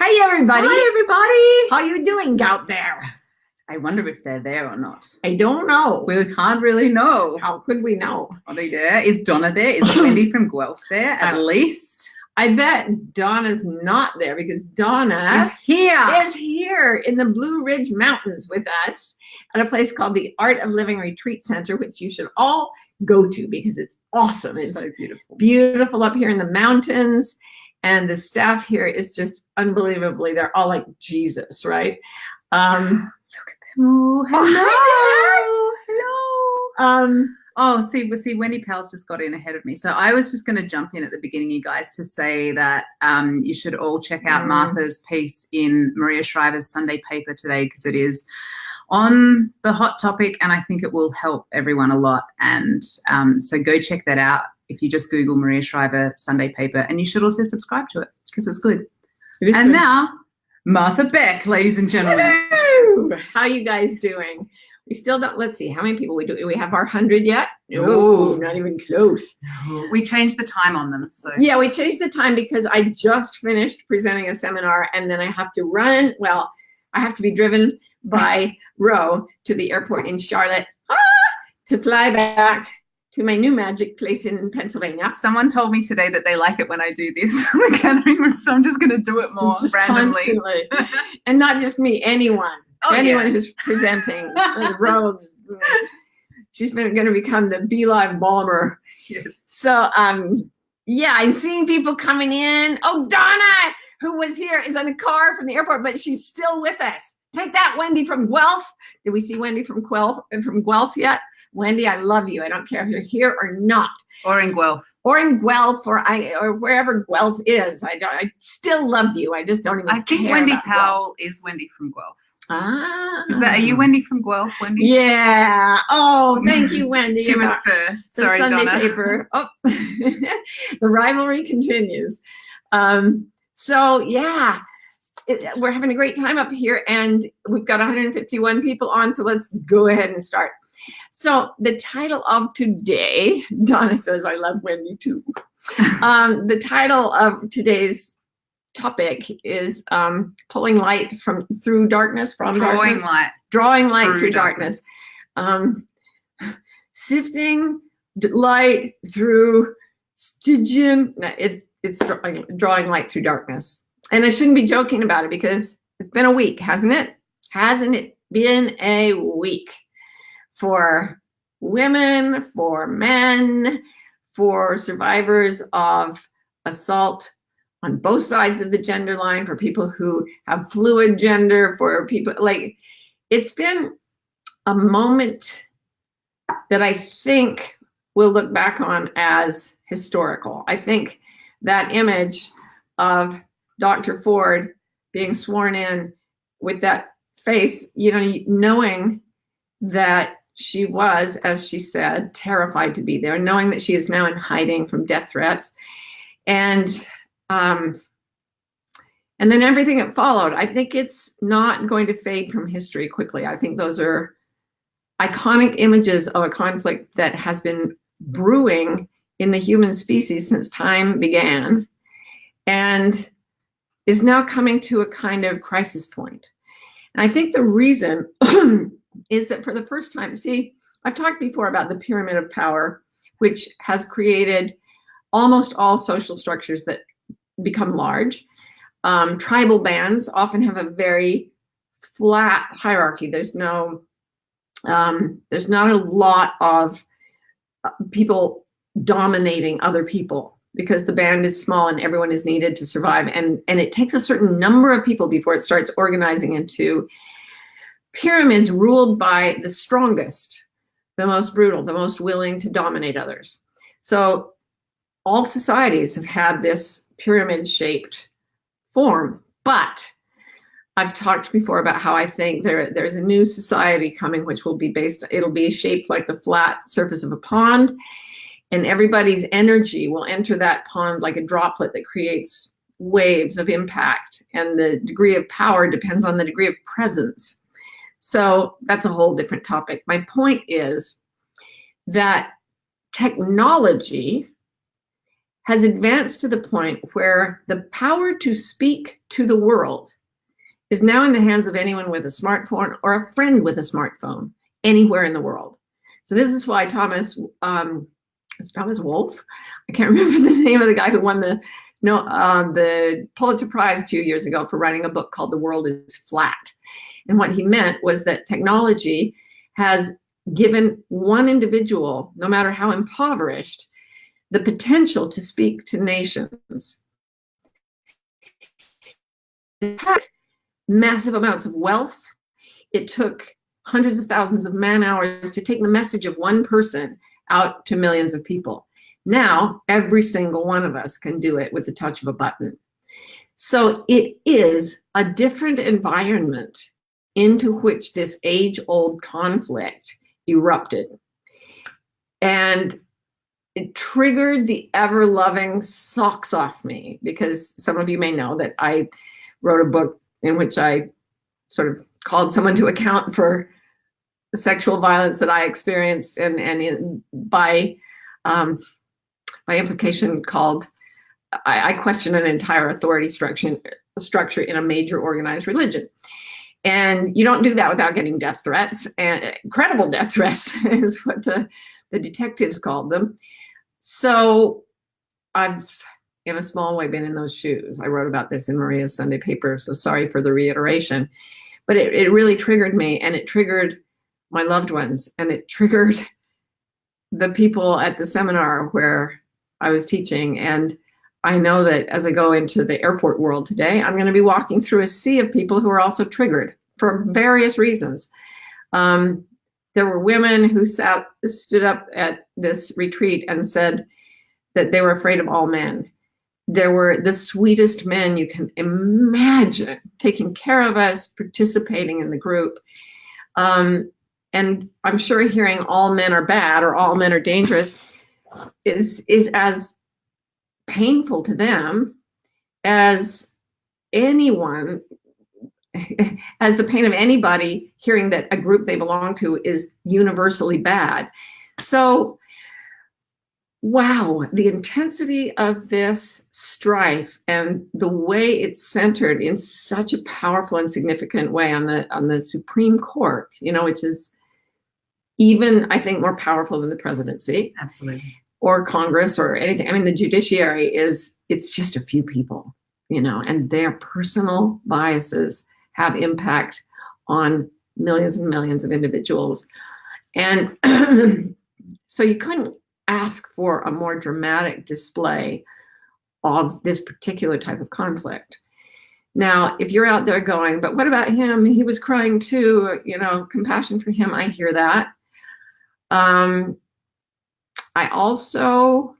Hi, everybody. Hi, everybody. How you doing out there? I wonder if they're there or not. I don't know. We can't really know. How could we know? Are they there? Is Donna there? Is Wendy from Guelph there, at least? I bet Donna's not there because Donna is here in the Blue Ridge Mountains with us at a place called the Art of Living Retreat Center, which you should all go to because it's awesome. It's so beautiful. Beautiful up here in the mountains. And the staff here is just unbelievably, they're all like Jesus, right? Look at them. Oh, hello. Hello. See, Wendy Powell's just got in ahead of me. So I was just going to jump in at the beginning, you guys, to say that you should all check out Martha's piece in Maria Shriver's Sunday paper today because it is on the hot topic and I think it will help everyone a lot. And so go check that out if you just Google Maria Shriver Sunday paper, and you should also subscribe to it because it's good. And now, Martha Beck, ladies and gentlemen. Hello. How you guys doing? We still don't, let's see, how many people we do? Do we have our 100 yet? No, not even close. We changed the time on them. So yeah, we changed the time because I just finished presenting a seminar and then I have to run. Well, I have to be driven by Roe to the airport in Charlotte to fly back to my new magic place in Pennsylvania. Someone told me today that they like it when I do this in the gathering room, so I'm just going to do it more randomly. And not just me, anyone. Anyone who's presenting. Rose, she's going to become the Beeline bomber. Yes. So, yeah, I'm seeing people coming in. Oh, Donna, who was here, is in a car from the airport, but she's still with us. Take that, Wendy from Guelph. Did we see Wendy from Guelph yet? Wendy, I love you. I don't care if you're here or not. Or in Guelph. Or in Guelph, or wherever Guelph is. I still love you. I just don't even care. I think Wendy Powell is Wendy from Guelph. Ah. Are you Wendy from Guelph, Wendy? Yeah. Oh, thank you, Wendy. She was first. Sorry, Sunday Donna. paper. Oh, the rivalry continues. So, yeah. We're having a great time up here, and we've got 151 people on, so let's go ahead and start. So the title of today, Donna says, I love Wendy too. The title of today's topic is pulling light through darkness, drawing light through darkness. Sifting light through Stygian. It's drawing light through darkness. And I shouldn't be joking about it because it's been a week, hasn't it? Hasn't it been a week for women, for men, for survivors of assault on both sides of the gender line, for people who have fluid gender, for people it's been a moment that I think we'll look back on as historical. I think that image of Dr. Ford being sworn in with that face, knowing that she was, as she said, terrified to be there, knowing that she is now in hiding from death threats, and then everything that followed. I think it's not going to fade from history quickly. I think those are iconic images of a conflict that has been brewing in the human species since time began, and is now coming to a kind of crisis point. And I think the reason is that for the first time, see, I've talked before about the pyramid of power, which has created almost all social structures that become large. Tribal bands often have a very flat hierarchy. There's not a lot of people dominating other people, because the band is small and everyone is needed to survive. And it takes a certain number of people before it starts organizing into pyramids ruled by the strongest, the most brutal, the most willing to dominate others. So all societies have had this pyramid-shaped form, but I've talked before about how I think there's a new society coming, which will be it'll be shaped like the flat surface of a pond. And everybody's energy will enter that pond like a droplet that creates waves of impact. And the degree of power depends on the degree of presence. So that's a whole different topic. My point is that technology has advanced to the point where the power to speak to the world is now in the hands of anyone with a smartphone or a friend with a smartphone anywhere in the world. So this is why Thomas Wolfe, I can't remember the name of the guy who won the Pulitzer Prize a few years ago for writing a book called The World is Flat. And what he meant was that technology has given one individual, no matter how impoverished, the potential to speak to nations. It took massive amounts of wealth. It took hundreds of thousands of man hours to take the message of one person out to millions of people. Now, every single one of us can do it with the touch of a button. So it is a different environment into which this age-old conflict erupted. And it triggered the ever-loving socks off me, because some of you may know that I wrote a book in which I sort of called someone to account for sexual violence that I experienced, and by implication called, I question an entire authority structure in a major organized religion. And you don't do that without getting death threats, and credible death threats is what the detectives called them. So I've, in a small way, been in those shoes. I wrote about this in Maria's Sunday paper, so sorry for the reiteration. But it really triggered me, and it triggered my loved ones, and it triggered the people at the seminar where I was teaching. And I know that as I go into the airport world today, I'm going to be walking through a sea of people who are also triggered for various reasons. There were women who stood up at this retreat and said that they were afraid of all men. There were the sweetest men you can imagine taking care of us, participating in the group. And I'm sure hearing all men are bad or all men are dangerous is as painful to them as anyone, as the pain of anybody hearing that a group they belong to is universally bad. So, wow, the intensity of this strife and the way it's centered in such a powerful and significant way on the Supreme Court, which is even, I think, more powerful than the presidency. Absolutely. Or Congress or anything. I mean, the judiciary it's just a few people, and their personal biases have impact on millions and millions of individuals. And so you couldn't ask for a more dramatic display of this particular type of conflict. Now, if you're out there going, but what about him? He was crying too, compassion for him. I hear that. I also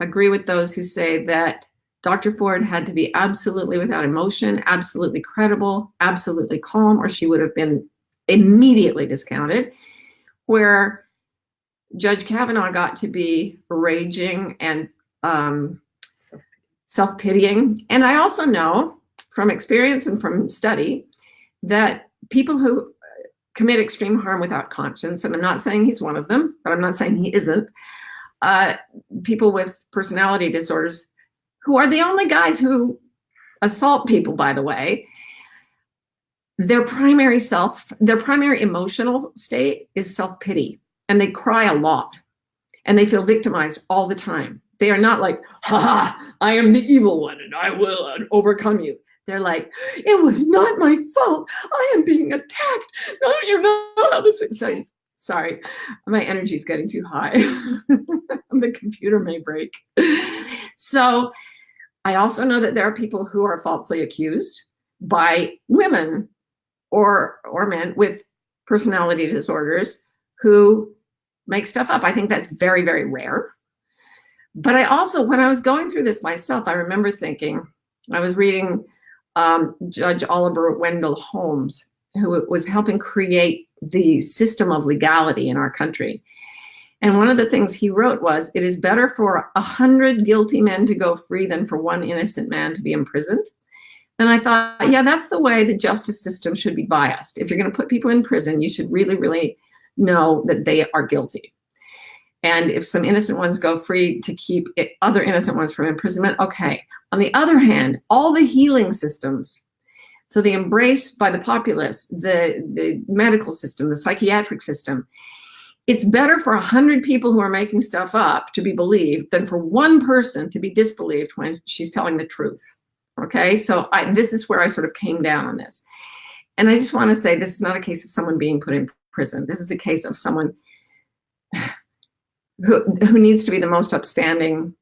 agree with those who say that Dr. Ford had to be absolutely without emotion, absolutely credible, absolutely calm, or she would have been immediately discounted, where Judge Kavanaugh got to be raging and self-pitying. And I also know from experience and from study that people who commit extreme harm without conscience, and I'm not saying he's one of them, but I'm not saying he isn't, people with personality disorders, who are the only guys who assault people, by the way, their primary emotional state is self-pity, and they cry a lot, and they feel victimized all the time. They are not like, ha, I am the evil one, and I will overcome you. They're like, it was not my fault. I am being attacked. No, you're not how this is. So, sorry, my energy is getting too high. The computer may break. So I also know that there are people who are falsely accused by women or men with personality disorders who make stuff up. I think that's very, very rare. But I also, when I was going through this myself, I remember thinking, I was reading Judge Oliver Wendell Holmes, who was helping create the system of legality in our country. And one of the things he wrote was, it is better for 100 guilty men to go free than for one innocent man to be imprisoned. And I thought, yeah, that's the way the justice system should be biased. If you're going to put people in prison, you should really, really know that they are guilty. And if some innocent ones go free to keep other innocent ones from imprisonment, okay. On the other hand, all the healing systems, so the embrace by the populace, the medical system, the psychiatric system, it's better for 100 people who are making stuff up to be believed than for one person to be disbelieved when she's telling the truth. Okay, so this is where I sort of came down on this. And I just want to say this is not a case of someone being put in prison. This is a case of someone who needs to be the most upstanding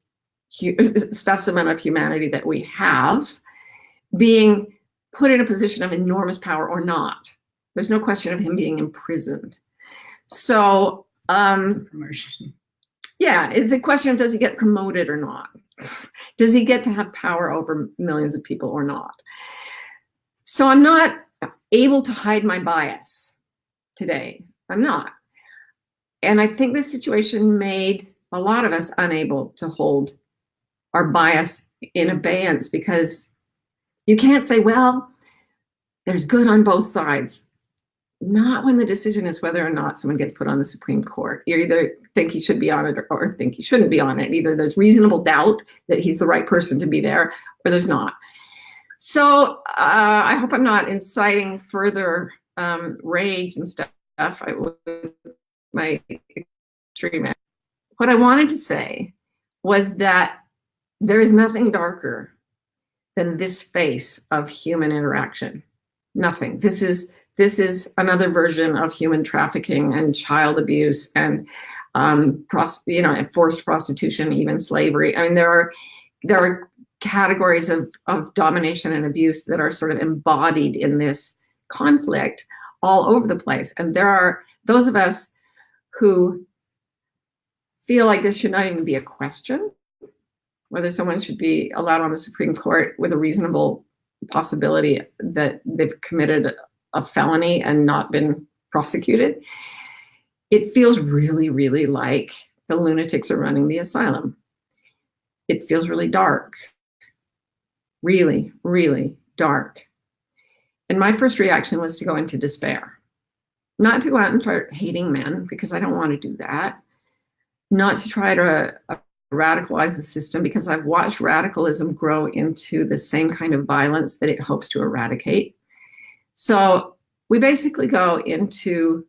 specimen of humanity that we have, being put in a position of enormous power or not. There's no question of him being imprisoned. So, promotion. Yeah, it's a question of does he get promoted or not? Does he get to have power over millions of people or not? So I'm not able to hide my bias today. I'm not. And I think this situation made a lot of us unable to hold our bias in abeyance, because you can't say, well, there's good on both sides. Not when the decision is whether or not someone gets put on the Supreme Court. You either think he should be on it or think he shouldn't be on it. Either there's reasonable doubt that he's the right person to be there, or there's not. So I hope I'm not inciting further rage and stuff with my extreme. What I wanted to say was that there is nothing darker than this face of human interaction. Nothing. This is another version of human trafficking and child abuse and forced prostitution, even slavery. I mean, there are categories of domination and abuse that are sort of embodied in this conflict all over the place. And there are those of us who feel like this should not even be a question, whether someone should be allowed on the Supreme Court with a reasonable possibility that they've committed a felony and not been prosecuted. It feels really, really like the lunatics are running the asylum. It feels really dark. Really, really dark. And my first reaction was to go into despair. Not to go out and start hating men, because I don't want to do that. Not to try to radicalize the system, because I've watched radicalism grow into the same kind of violence that it hopes to eradicate. So we basically go into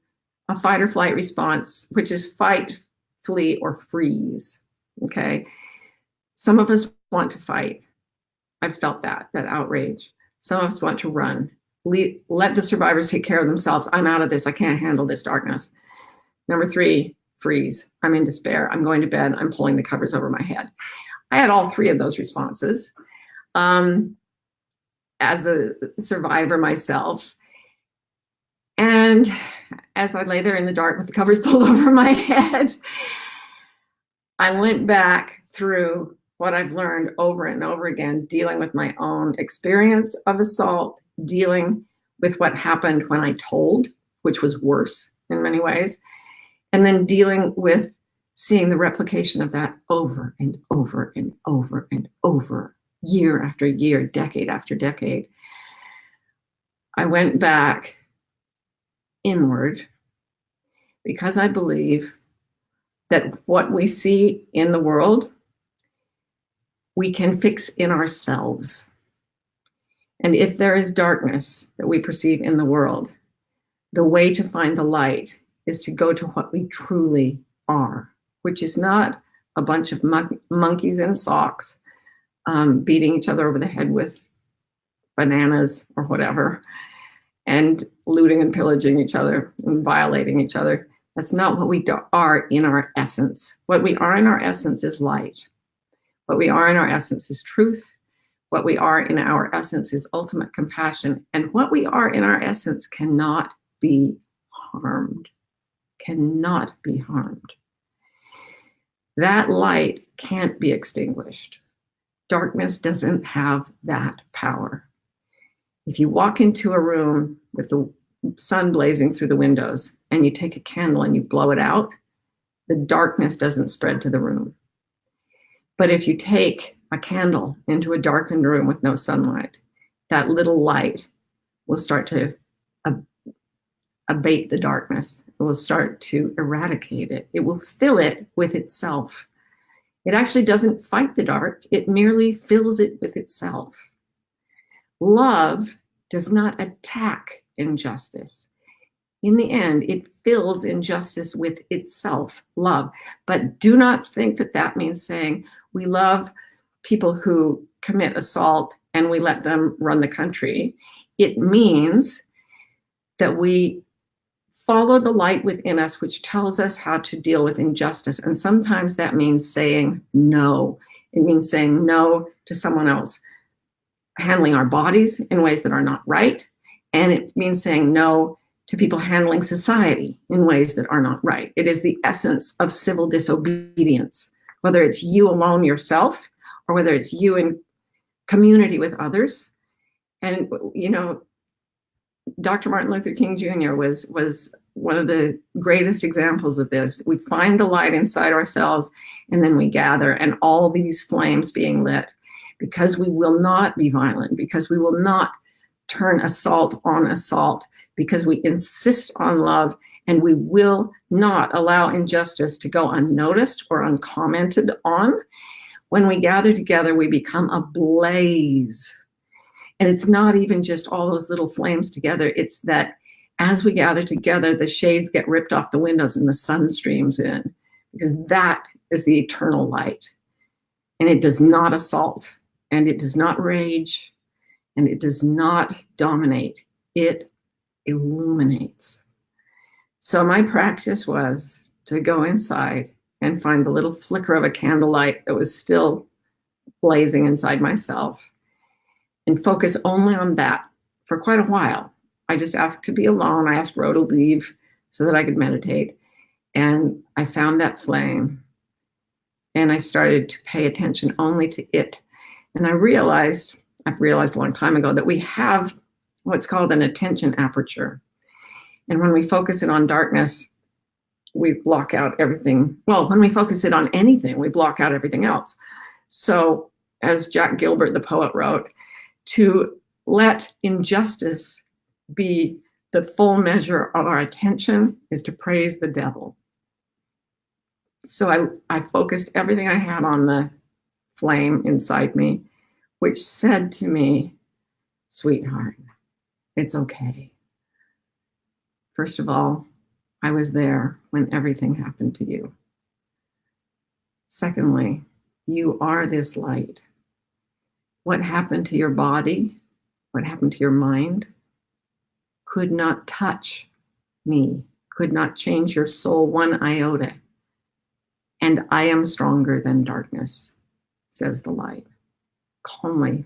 a fight or flight response, which is fight, flee, or freeze. Okay. Some of us want to fight. I've felt that outrage. Some of us want to run. Let the survivors take care of themselves. I'm out of this. I can't handle this darkness. Number 3, freeze. I'm in despair. I'm going to bed. I'm pulling the covers over my head. I had all 3 of those responses. As a survivor myself. And as I lay there in the dark with the covers pulled over my head, I went back through what I've learned over and over again, dealing with my own experience of assault, dealing with what happened when I told, which was worse in many ways, and then dealing with seeing the replication of that over and over and over and over, year after year, decade after decade. I went back inward because I believe that what we see in the world, we can fix in ourselves. And if there is darkness that we perceive in the world, the way to find the light is to go to what we truly are, which is not a bunch of monkeys in socks beating each other over the head with bananas or whatever, and looting and pillaging each other and violating each other. That's not what we are in our essence. What we are in our essence is light. What we are in our essence is truth. What we are in our essence is ultimate compassion. And what we are in our essence cannot be harmed. Cannot be harmed. That light can't be extinguished. Darkness doesn't have that power. If you walk into a room with the sun blazing through the windows and you take a candle and you blow it out, the darkness doesn't spread to the room. But if you take a candle into a darkened room with no sunlight, that little light will start to abate the darkness. It will start to eradicate it. It will fill it with itself. It actually doesn't fight the dark. It merely fills it with itself. Love does not attack injustice. In the end, it fills injustice with itself, love. But do not think that that means saying we love people who commit assault and we let them run the country. It means that we follow the light within us, which tells us how to deal with injustice. And sometimes that means saying no. It means saying no to someone else handling our bodies in ways that are not right. And it means saying no to people handling society in ways that are not right. It is the essence of civil disobedience, whether it's you alone yourself or whether it's you in community with others. And, you know, Dr. Martin Luther King Jr. was one of the greatest examples of this. We find the light inside ourselves and then we gather, and all these flames being lit, because we will not be violent, because we will not turn assault on assault, because we insist on love, and we will not allow injustice to go unnoticed or uncommented on. When we gather together, we become a blaze. And it's not even just all those little flames together. It's that as we gather together, the shades get ripped off the windows and the sun streams in, because that is the eternal light. And it does not assault, and it does not rage, and it does not dominate. It illuminates. So my practice was to go inside and find the little flicker of a candlelight that was still blazing inside myself, and focus only on that for quite a while. I just asked to be alone. I asked Ro to leave so that I could meditate. And I found that flame, and I started to pay attention only to it. And I've realized a long time ago that we have what's called an attention aperture. And when we focus it on darkness, we block out everything. Well, when we focus it on anything, we block out everything else. So as Jack Gilbert, the poet, wrote, to let injustice be the full measure of our attention is to praise the devil. So I focused everything I had on the flame inside me, which said to me, sweetheart, it's okay. First of all, I was there when everything happened to you. Secondly, you are this light. What happened to your body, what happened to your mind, could not touch me, could not change your soul one iota. And I am stronger than darkness, says the light, calmly.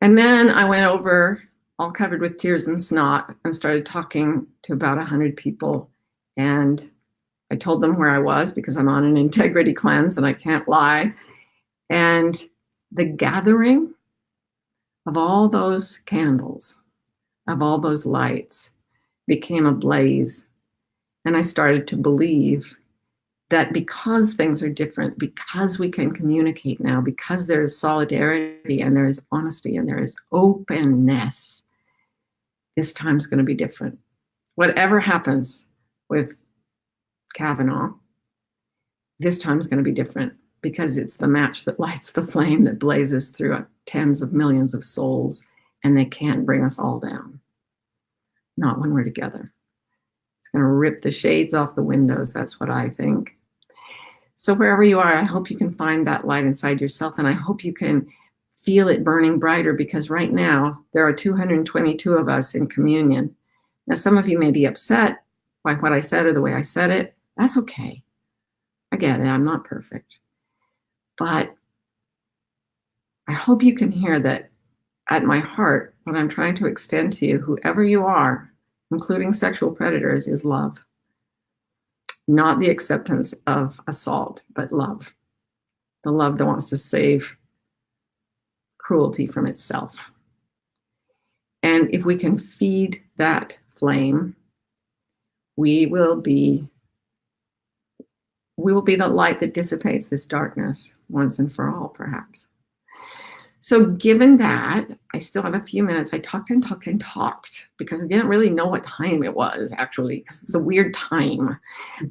And then I went over, all covered with tears and snot, and started talking to about 100 people. And I told them where I was, because I'm on an integrity cleanse and I can't lie. And the gathering of all those candles, of all those lights, became a blaze. And I started to believe that because things are different, because we can communicate now, because there is solidarity and there is honesty and there is openness, this time's going to be different. Whatever happens with Kavanaugh, this time's going to be different, because it's the match that lights the flame that blazes through tens of millions of souls, and they can't bring us all down. Not when we're together. It's going to rip the shades off the windows. That's what I think. So wherever you are, I hope you can find that light inside yourself, and I hope you can feel it burning brighter, because right now there are 222 of us in communion. Now, some of you may be upset by what I said or the way I said it. That's okay. I get it. I'm not perfect. But I hope you can hear that at my heart, what I'm trying to extend to you, whoever you are, including sexual predators, is love. Not the acceptance of assault, but love. The love that wants to save cruelty from itself. And if we can feed that flame, we will be the light that dissipates this darkness once and for all, perhaps. So given that, I still have a few minutes. I talked and talked and talked because I didn't really know what time it was, actually, because it's a weird time.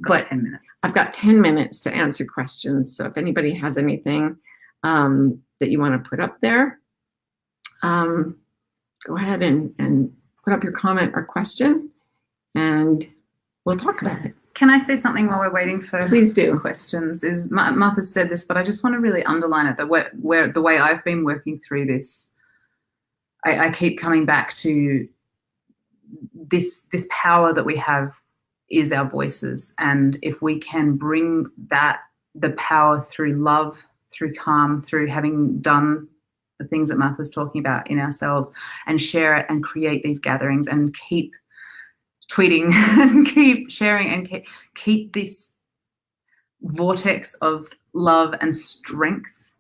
But 10 minutes. I've got 10 minutes to answer questions. So if anybody has anything that you want to put up there, go ahead and put up your comment or question, and we'll talk about it. Can I say something while we're waiting for Please do. questions? Is Martha said this, but I just want to really underline it, that where the way I've been working through this, I keep coming back to this power that we have is our voices. And if we can bring the power through love, through calm, through having done the things that Martha's talking about in ourselves, and share it and create these gatherings and keep tweeting and keep sharing and keep this vortex of love and strength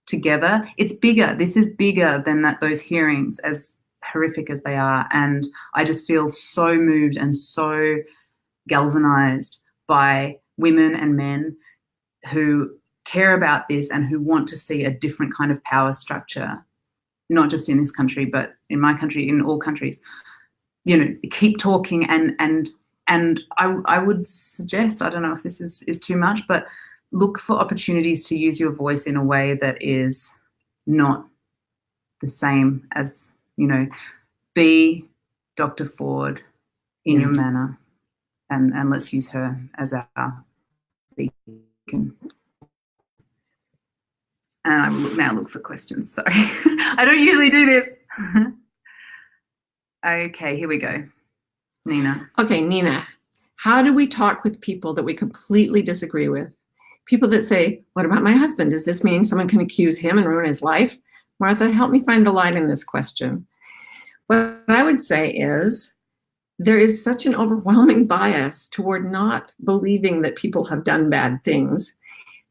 together. It's bigger. This is bigger than those hearings, as horrific as they are. And I just feel so moved and so galvanized by women and men who care about this and who want to see a different kind of power structure, not just in this country, but in my country, in all countries. Keep talking and I would suggest, I don't know if this is too much, but look for opportunities to use your voice in a way that is not the same as, be Dr. Ford in your manner, and let's use her as our beacon. And I will now look for questions. Sorry, I don't usually do this. Okay, here we go. Nina. Okay, Nina, how do we talk with people that we completely disagree with? People that say, what about my husband? Does this mean someone can accuse him and ruin his life? Martha, help me find the light in this question. What I would say is there is such an overwhelming bias toward not believing that people have done bad things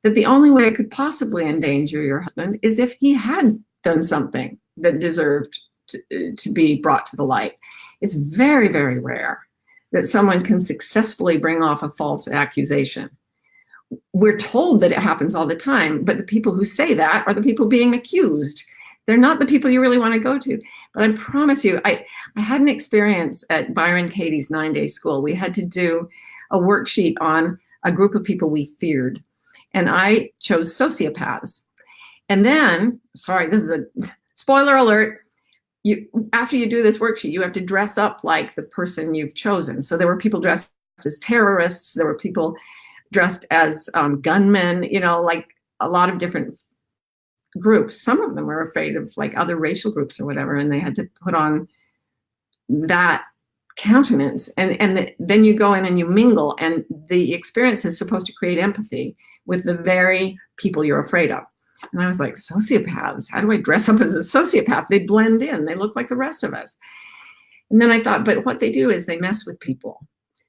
that the only way it could possibly endanger your husband is if he had done something that deserved to be brought to the light. It's very, very rare that someone can successfully bring off a false accusation. We're told that it happens all the time, but the people who say that are the people being accused. They're not the people you really want to go to. But I promise you, I had an experience at Byron Katie's 9-day school. We had to do a worksheet on a group of people we feared. And I chose sociopaths. And then, sorry, this is a spoiler alert, after you do this worksheet, you have to dress up like the person you've chosen. So there were people dressed as terrorists. There were people dressed as gunmen, like a lot of different groups. Some of them were afraid of like other racial groups or whatever, and they had to put on that countenance. And then you go in and you mingle, and the experience is supposed to create empathy with the very people you're afraid of. And I was like, sociopaths, how do I dress up as a sociopath? They blend in, they look like the rest of us. And then I thought, but what they do is they mess with people.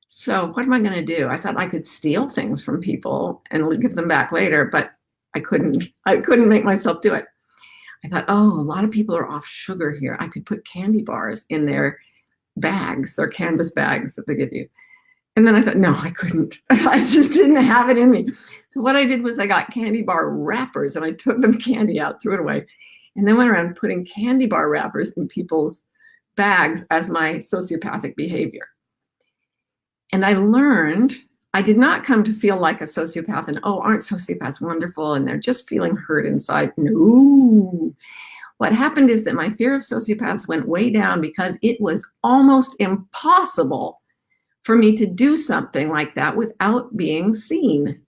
So what am I going to do? I thought I could steal things from people and give them back later, but I couldn't make myself do it. I thought, a lot of people are off sugar here. I could put candy bars in their bags, their canvas bags that they give you. And then I thought, no, I couldn't. I just didn't have it in me. So what I did was I got candy bar wrappers and I took the candy out, threw it away, and then went around putting candy bar wrappers in people's bags as my sociopathic behavior. And I learned I did not come to feel like a sociopath and, aren't sociopaths wonderful? And they're just feeling hurt inside. No. What happened is that my fear of sociopaths went way down because it was almost impossible for me to do something like that without being seen.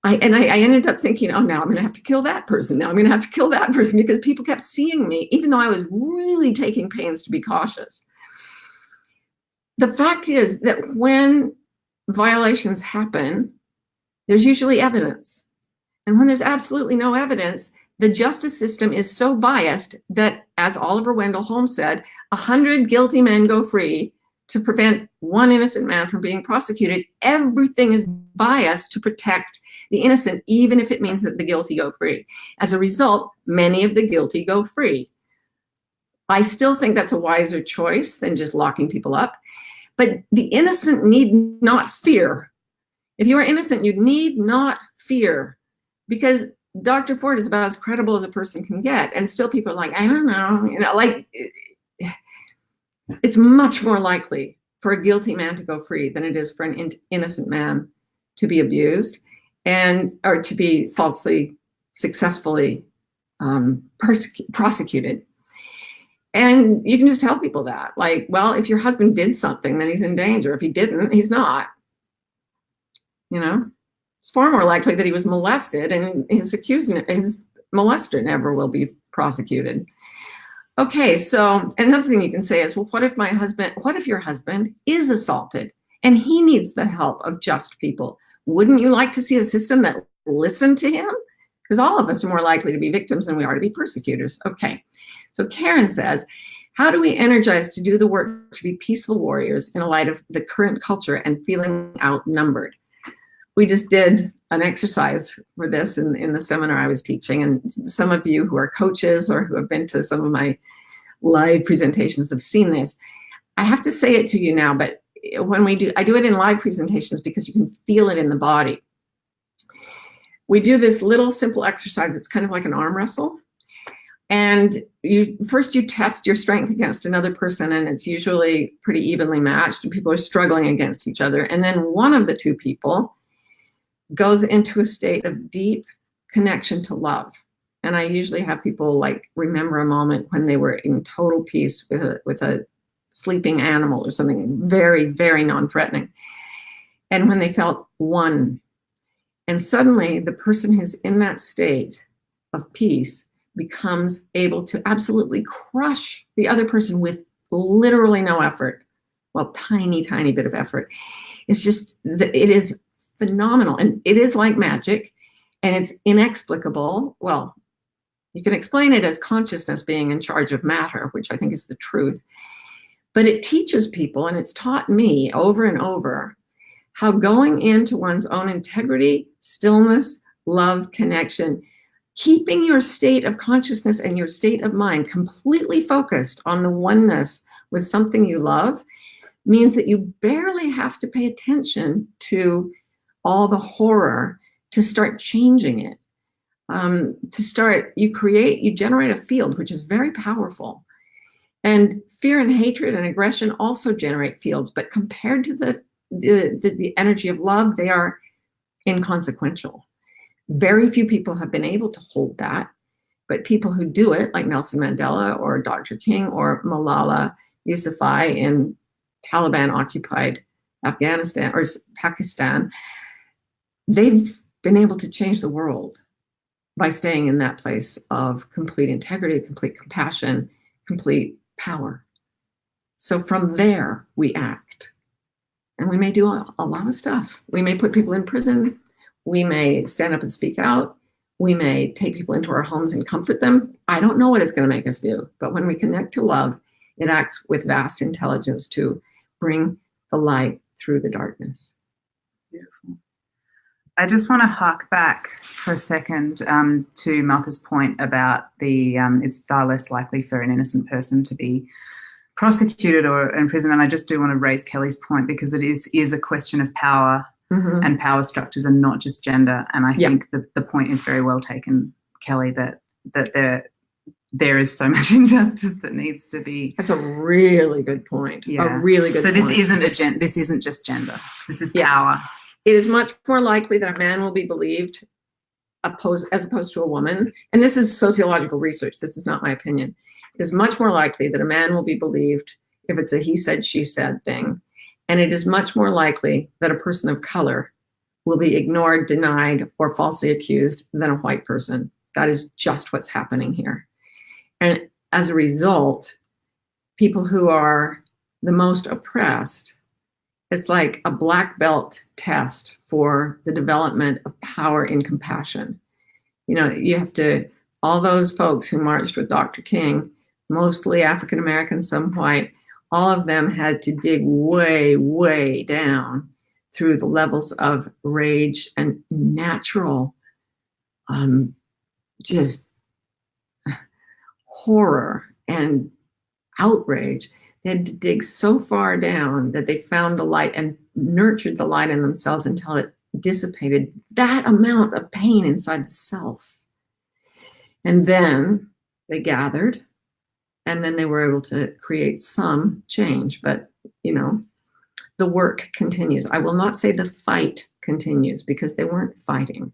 I ended up thinking, now I'm going to have to kill that person. Now I'm going to have to kill that person, because people kept seeing me, even though I was really taking pains to be cautious. The fact is that when violations happen, there's usually evidence. And when there's absolutely no evidence, the justice system is so biased that, as Oliver Wendell Holmes said, 100 guilty men go free to prevent one innocent man from being prosecuted. Everything is biased to protect the innocent, even if it means that the guilty go free. As a result, many of the guilty go free. I still think that's a wiser choice than just locking people up. But the innocent need not fear. If you are innocent, you need not fear, because Dr. Ford is about as credible as a person can get. And still people are like, I don't know, like it's much more likely for a guilty man to go free than it is for an innocent man to be abused or to be falsely, successfully prosecuted. And you can just tell people that, like, well, if your husband did something, then he's in danger. If he didn't, he's not. It's far more likely that he was molested, and his molester never will be prosecuted. Okay, so another thing you can say is, well, what if your husband is assaulted and he needs the help of just people? Wouldn't you like to see a system that listened to him? Because all of us are more likely to be victims than we are to be persecutors. Okay, so Karen says, how do we energize to do the work to be peaceful warriors in light of the current culture and feeling outnumbered? We just did an exercise for this in the seminar I was teaching, and some of you who are coaches or who have been to some of my live presentations have seen this. I have to say it to you now, but when I do it in live presentations because you can feel it in the body. We do this little simple exercise. It's kind of like an arm wrestle. And you test your strength against another person, and it's usually pretty evenly matched, and people are struggling against each other. And then one of the two people goes into a state of deep connection to love. And I usually have people like remember a moment when they were in total peace with a sleeping animal or something very, very non-threatening. And when they felt one, and suddenly the person who's in that state of peace becomes able to absolutely crush the other person with literally no effort. Well, tiny, tiny bit of effort. It's just, it is phenomenal. And it is like magic, and it's inexplicable. Well, you can explain it as consciousness being in charge of matter, which I think is the truth. But it teaches people, and it's taught me over and over, how going into one's own integrity, stillness, love, connection, keeping your state of consciousness and your state of mind completely focused on the oneness with something you love means that you barely have to pay attention to all the horror to start changing it. You generate a field, which is very powerful. And fear and hatred and aggression also generate fields, but compared to the energy of love, they are inconsequential. Very few people have been able to hold that, but people who do it, like Nelson Mandela or Dr. King or Malala Yousafzai in Taliban-occupied Afghanistan or Pakistan, they've been able to change the world by staying in that place of complete integrity, complete compassion, complete power. So from there, we act. And we may do a lot of stuff. We may put people in prison. We may stand up and speak out. We may take people into our homes and comfort them. I don't know what it's going to make us do. But when we connect to love, it acts with vast intelligence to bring the light through the darkness. Beautiful. I just want to hark back for a second to Martha's point about it's far less likely for an innocent person to be prosecuted or imprisoned. And I just do want to raise Kelly's point, because it is a question of power and power structures and not just gender. And I think that the point is very well taken, Kelly, that there is so much injustice that needs to be. That's a really good point. Yeah. A really good point. So this isn't just gender. This is power. It is much more likely that a man will be believed as opposed to a woman. And this is sociological research. This is not my opinion. It is much more likely that a man will be believed if it's a he said, she said thing. And it is much more likely that a person of color will be ignored, denied, or falsely accused than a white person. That is just what's happening here. And as a result, people who are the most oppressed, it's like a black belt test for the development of power in compassion. You have to, all those folks who marched with Dr. King, mostly African American, some white, all of them had to dig way, way down through the levels of rage and natural just horror and outrage. They had to dig so far down that they found the light and nurtured the light in themselves until it dissipated that amount of pain inside the self. And then they gathered, and then they were able to create some change. But, you know, the work continues. I will not say the fight continues, because they weren't fighting.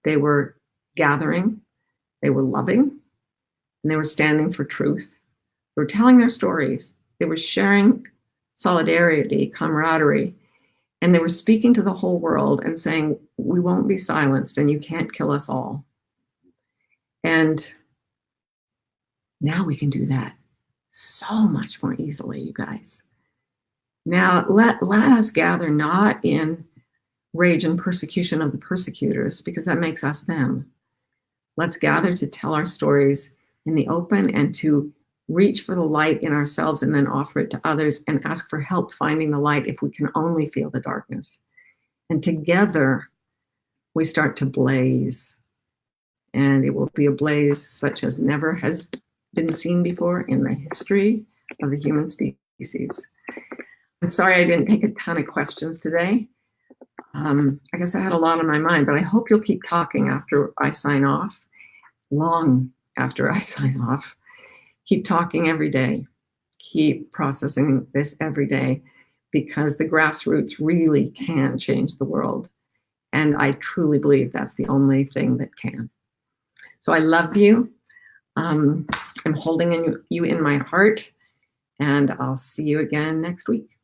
They were gathering, they were loving, and they were standing for truth. They were telling their stories. They were sharing solidarity, camaraderie, and they were speaking to the whole world and saying, we won't be silenced, and you can't kill us all. And now we can do that so much more easily, you guys. Now let us gather not in rage and persecution of the persecutors, because that makes us them. Let's gather to tell our stories in the open and to reach for the light in ourselves and then offer it to others and ask for help finding the light if we can only feel the darkness. And together we start to blaze, and it will be a blaze such as never has been seen before in the history of the human species. I'm sorry I didn't take a ton of questions today. I guess I had a lot on my mind, but I hope you'll keep talking after I sign off, long after I sign off. Keep talking every day. Keep processing this every day, because the grassroots really can change the world. And I truly believe that's the only thing that can. So I love you. I'm holding you in my heart, and I'll see you again next week.